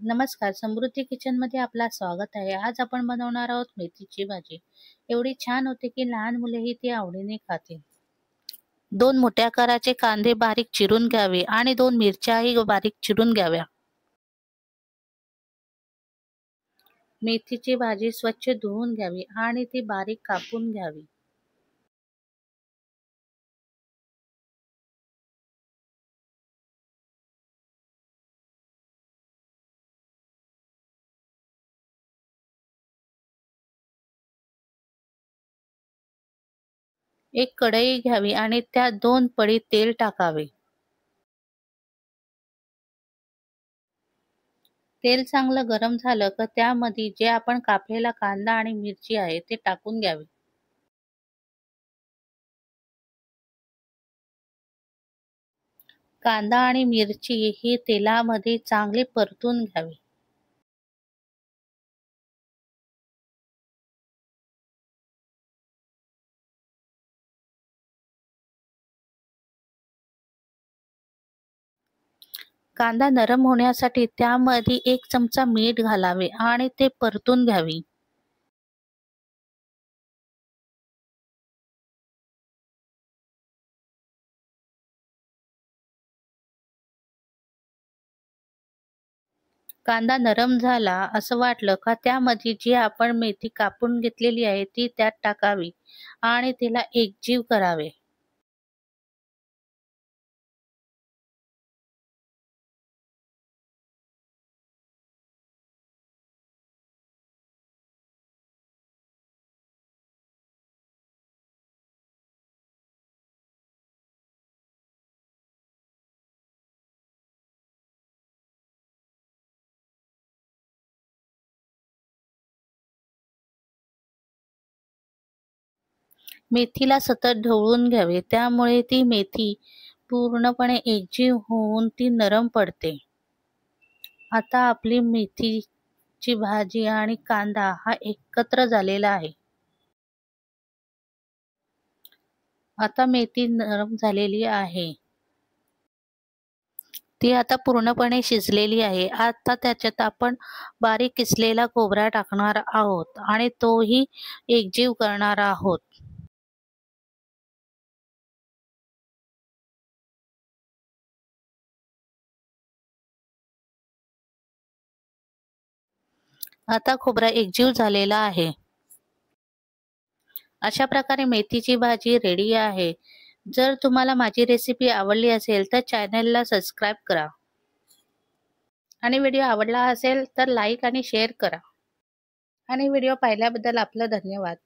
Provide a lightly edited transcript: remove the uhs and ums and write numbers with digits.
नमस्कार, समृद्धी किचनमध्ये आपला स्वागत आहे. आज आपण बनवणार आहोत मेथीची भाजी. एवढी छान होते की लहान मुलेही ती आवडीने खातील. 2 मोठ्या आकाराचे कांदे बारीक चिरून घ्यावे आणि 2 मिरच्याही बारीक चिरून घ्याव्या. मेथीची भाजी स्वच्छ धुवून घ्यावी आणि ती बारीक कापून घ्यावी. एक कढई घ्यावी आणि त्यात 2 पळी तेल टाकावे. तेल चांगलं गरम झालं की त्यामध्ये जे आपण कापलेला कांदा आणि मिरची आहे ते टाकून घ्यावे. कांदा आणि मिरची ही तेलामध्ये चांगली परतून घ्यावी. कांदा नरम होण्यासाठी त्यामध्ये 1 चमचा मीठ घालावे आणि ते परतून घ्यावे. कांदा नरम झाला असं वाटलं का त्यामध्ये जी आपण मेथी कापून घेतलेली आहे ती त्यात टाकावी आणि तिला एकजीव करावे. मेथीला सतत ढवळून घ्यावे, त्यामुळे ती मेथी पूर्णपणे एकजीव होऊन ती नरम पडते. आता आपली मेथीची भाजी आणि कांदा हा एकत्र झालेला आहे. आता मेथी नरम झालेली आहे. ती आता पूर्णपणे शिजलेली आहे. आता त्याच्यात आपण बारीक किसलेला खोबरा टाकणार आहोत आणि तोही एकजीव करणार आहोत. आता खोबरा एकजीव झालेला आहे. अशा प्रकारे मेथीची भाजी रेडी आहे. जर तुम्हाला माझी रेसिपी आवडली असेल तर चॅनलला सबस्क्राईब करा आणि व्हिडिओ आवडला असेल तर लाईक आणि शेअर करा. आणि व्हिडिओ पाहिल्याबद्दल आपलं धन्यवाद.